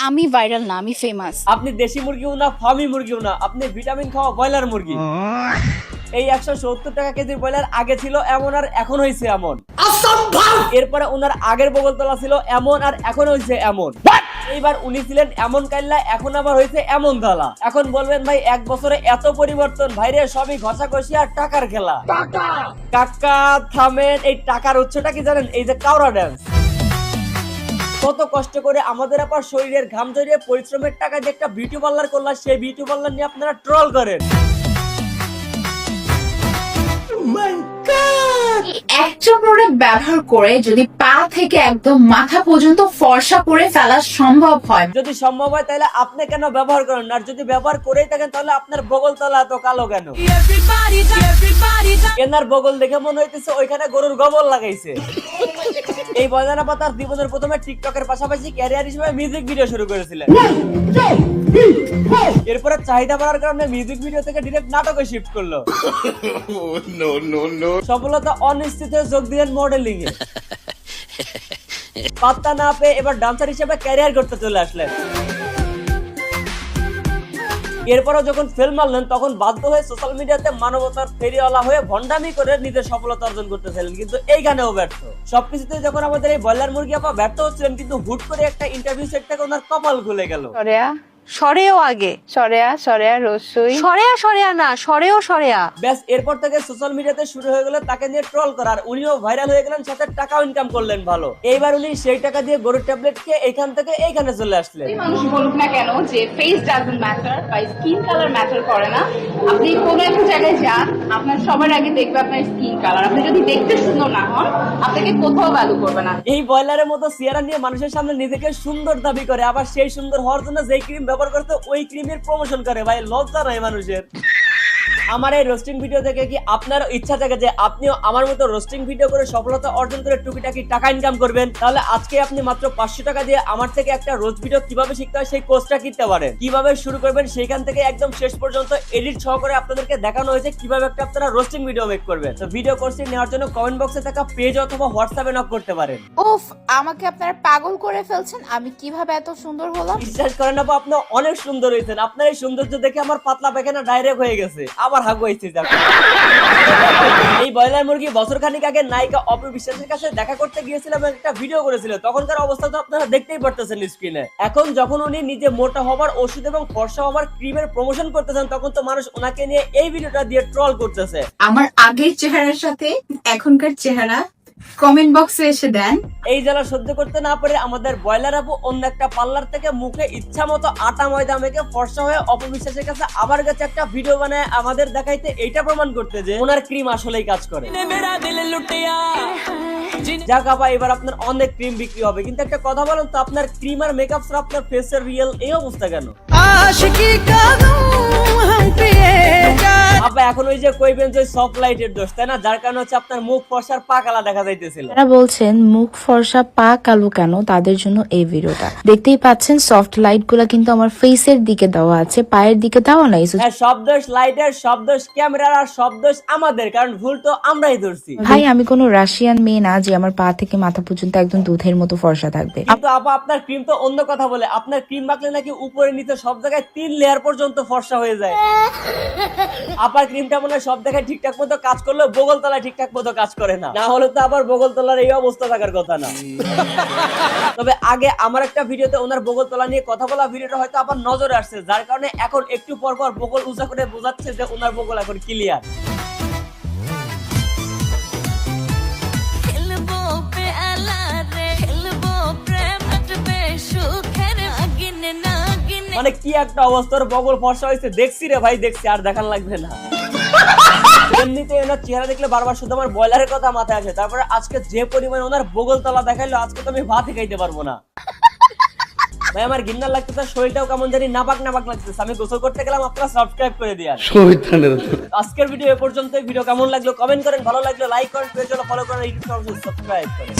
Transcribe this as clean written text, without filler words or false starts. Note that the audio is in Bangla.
আমি ভাইরাল না, আমি ফেমাস। আপনি দেশি মুরগিও না, ফার্মি মুরগিও না, আপনি ভিটামিন খাওয়া ব্রয়লার মুরগি। এই 170 টাকা কেজির ব্রয়লার আগে ছিল এমন আর এখন হয়েছে এমন। এরপরে ওনার আগের বগলতলা ছিল এমন আর এখন হয়েছে এমন। এইবার উনি ছিলেন এমন কাইল্লা, এখন আবার হয়েছে এমন ধালা। এখন বলবেন ভাই 1 বছরে এত পরিবর্তন, ভাইরে সবই ঘষাঘষি আর টাকার খেলা। কাকা থামেন, এই টাকার উৎসটা কি জানেন? এই যে কাওড়া ড্যান্স। কত কষ্ট করে আমাদের আবার শরীরের ঘাম ঝরিয়ে পরিশ্রমের টাকা দিয়ে একটা বিউটি পার্লার করলাম, সেই বিউটি পার্লার নিয়ে আপনারা ট্রল করেন। একটা প্রোডাক্ট ব্যবহার করে যদি পা থেকে একদম মাথা পর্যন্ত ফর্সা করে ফেলা সম্ভব হয়, যদি সম্ভব হয় তাহলে আপনি কেন ব্যবহার করেন? আর যদি ব্যবহার করেই থাকেন তাহলে আপনার বগলতলা এত কালো কেন? এনার বগল দেখে মনে হইতেছে ওইখানে গরুর গোবর লাগাইছে। এই বয়লানা পাতার জীবনের প্রথমে টিকটকের পাশাপাশি ক্যারিয়ার হিসেবে মিউজিক ভিডিও শুরু করেছিলেন। এরপরে চাহিদা বাড়ার কারণে মিউজিক ভিডিও থেকে ডিরেক্ট নাটকে শিফট করলো। সফলতা অনিশ্চিত যোগ দিলেন মডেলিং এ। পাত্তা না পেয়ে এবার ডান্সার হিসেবে ক্যারিয়ার করতে চলে আসলেন। এরপরও যখন ফেল মারলেন তখন বাধ্য হয়ে সোশ্যাল মিডিয়াতে মানবতার ফেরিওয়ালা হয়ে ভন্ডামি করে নিজের সফলতা অর্জন করতেছিলেন, কিন্তু এইখানেও ব্যর্থ। সবকিছুতে যখন আমাদের এই ব্রয়লার মুরগি আপা ব্যর্থ হচ্ছিলেন, কিন্তু হুট করে একটা ইন্টারভিউ সেট থেকে ওনার কপাল খুলে গেল। সরেও আগে সরেয়া রসুই সরেয়া না সরেয়া। ব্যাস এরপর থেকে সোশ্যাল মিডিয়াতে শুরু হয়ে গেল তাকে নিয়ে ট্রল করার। উনিও ভাইরাল হয়ে গেলেন, সাথে টাকাও ইনকাম করলেন ভালো। এইবার উনি সেই টাকা দিয়ে গরুর ট্যাবলেট খেয়ে এখান থেকে এইখানে চলে আসলেন। মানুষ বলুক না কেন যে ফেস ডাজন্ট ম্যাটার বা স্কিন কালার ম্যাটার করে না, আপনি কোনো একটা জায়গায় যান, আপনার সবার আগে দেখবে আপনার স্কিন কালার। আপনি যদি দেখতে সুন্দর না হন, আপনাকে কোথাও ভ্যালু করবে না। এই ব্রয়লারের মতো চেহারা নিয়ে মানুষের সামনে নিজেকে সুন্দর দাবি করে, আবার সেই সুন্দর হওয়ার জন্য যেই ক্রিম ব্যবহার করতে ওই ক্রিমের প্রমোশন করে। ভাই লজ্জা নাই মানুষের? আমার এই রোস্টিং ভিডিও দেখে কি আপনার ইচ্ছা থাকে যে আপনিও আমার মতো রোস্টিং ভিডিও করে সফলতা অর্জন করে টুকিটাকি টাকা ইনকাম করবেন? তাহলে আজকে আপনি মাত্র 500 টাকা দিয়ে আমার থেকে একটা রোস্ট ভিডিও কিভাবে শিখতে হয় সেই কোর্সটা কিনতে পারেন। কিভাবে শুরু করবেন সেখান থেকে একদম শেষ পর্যন্ত এডিট সহকারে আপনাদেরকে দেখানো হয়েছে কিভাবে একটা আপনারা রোস্টিং ভিডিও মেক করবেন। তো ভিডিও কোর্সটি নেওয়ার জন্য কমেন্ট বক্সে থাকা পেজ অথবা হোয়াটসঅ্যাপে নক করতে পারেন। উফ, আমাকে আপনারা পাগল করে ফেলছেন। আমি কিভাবে এত সুন্দর হলাম? বিশ্বাস করেন না, আপনি অনেক সুন্দর হয়েছেন। আপনার এই সৌন্দর্য দেখে আমার পাতলা পায়খানা ডাইরেক্ট হয়ে গেছে, আবার হাগু হয়েছে। এই ব্রয়লার মুরগি বছর খানিক আগে নায়িকা অপু বিশ্বাসের কাছে দেখা করতে গিয়েছিলাম, একটা ভিডিও করেছিল। তখনকার অবস্থা তো আপনারা দেখতেই পারতেছেন স্ক্রিনে। এখন যখন উনি নিজে মোটা হবার ওষুধ এবং ফর্সা হবার ক্রিমের প্রমোশন করতেছেন, তখন তো মানুষ ওনাকে নিয়ে এই ভিডিওটা দিয়ে ট্রল করতেছে। আমার আগের চেহারার সাথে এখনকার চেহারা কমেন্ট বক্সে এসে দেন। এই জ্বালা সহ্য করতে না পারে আমাদের ব্রয়লার আপু অন্য একটা পার্লার থেকে মুখে ইচ্ছা মতো আটা ময়দা মেখে ফর্সা হয়ে অপবিশ্বাসের কাছে আবার গেছে একটা ভিডিও বানায় আমাদের দেখাইতে, এইটা প্রমাণ করতে যে ওনার ক্রিম আসলেই কাজ করে। যাক আপা, এবার আপনার অনেক ক্রিম বিক্রি হবে, কিন্তু একটা কথা বলুন তো, আপনার ক্রিম আর মেকআপ ছাড়া আপনার ফেসের রিয়েল এই অবস্থা কেন? আপা এখন ওই যে কইবেন যে সফট লাইটের দোষ, তাই না? যার কারণে হচ্ছে আপনার মুখ ফর্সার পা কালা দেখা যাইতেছিল। যারা বলছেন মুখ ফর্সা পা কালো কেন, তাদের জন্য এই ভিডিওটা। দেখতেই পাচ্ছেন সফট লাইট গুলা কিন্তু আমার ফেসের দিকে দেওয়া আছে, পায়ের দিকে দেওয়া নাই। হ্যাঁ, সব দোষ লাইটের, সব দোষ ক্যামেরার, আর সব দোষ আমাদের, কারণ ভুল তো আমরাই ধরছি। ভাই আমি কোনো রাশিয়ান মেয়ে না যে আমার পা থেকে মাথা পর্যন্ত একদম দুধের মতো ফর্সা থাকবে। কিন্তু আপা আপনার ক্রিম তো অন্য কথা বলে। আপনার ক্রিম মাখলে নাকি উপরে নিচে সব জায়গায় 3 লেয়ার পর্যন্ত ফর্সা হয়ে যায়। আপার ক্রিমটা মনে হয় সব জায়গায় ঠিকঠাক মতো কাজ করলেও বগলতলায় ঠিকঠাক মতো কাজ করে না, না হলে তো আবার বগলতলার এই অবস্থা থাকার কথা না। তবে আগে আমার একটা ভিডিওতে ওনার বগলতলা নিয়ে কথা বলা ভিডিওটা হয়তো আবার নজরে আসছে, যার কারণে এখন একটু পর পর বগল উঁচা করে বোঝাচ্ছে যে ওনার বগল এখন ক্লিয়ার। মানে কি একটা অবস্থার বগল ফর্সা হয়েছে, দেখছি রে ভাই, দেখছি, আর দেখান লাগবে না। এমনিতে ওনার চেহারা দেখলে বারবার শুধু আমার ব্রয়লারের কথা মাথায় আসে। তারপরে আজকে যে পরিমাণ ওনার বগলতলা দেখাইলো, আজকে তো আমি ভাতই খাইতে পারবো না। ভাই আমার ঘিন্না লাগতেছে, শরীরটাও কেমন জানি নাপাক নাপাক লাগতেছে। আমি গোসল করতে গেলাম, আপনারা সাবস্ক্রাইব করে দিন। আজকের ভিডিও এ পর্যন্তই। ভিডিও কেমন লাগলো কমেন্ট করেন, ভালো লাগলো লাইক করেন, পেজ ফলো করেন, ইউটিউব সাবস্ক্রাইব করেন।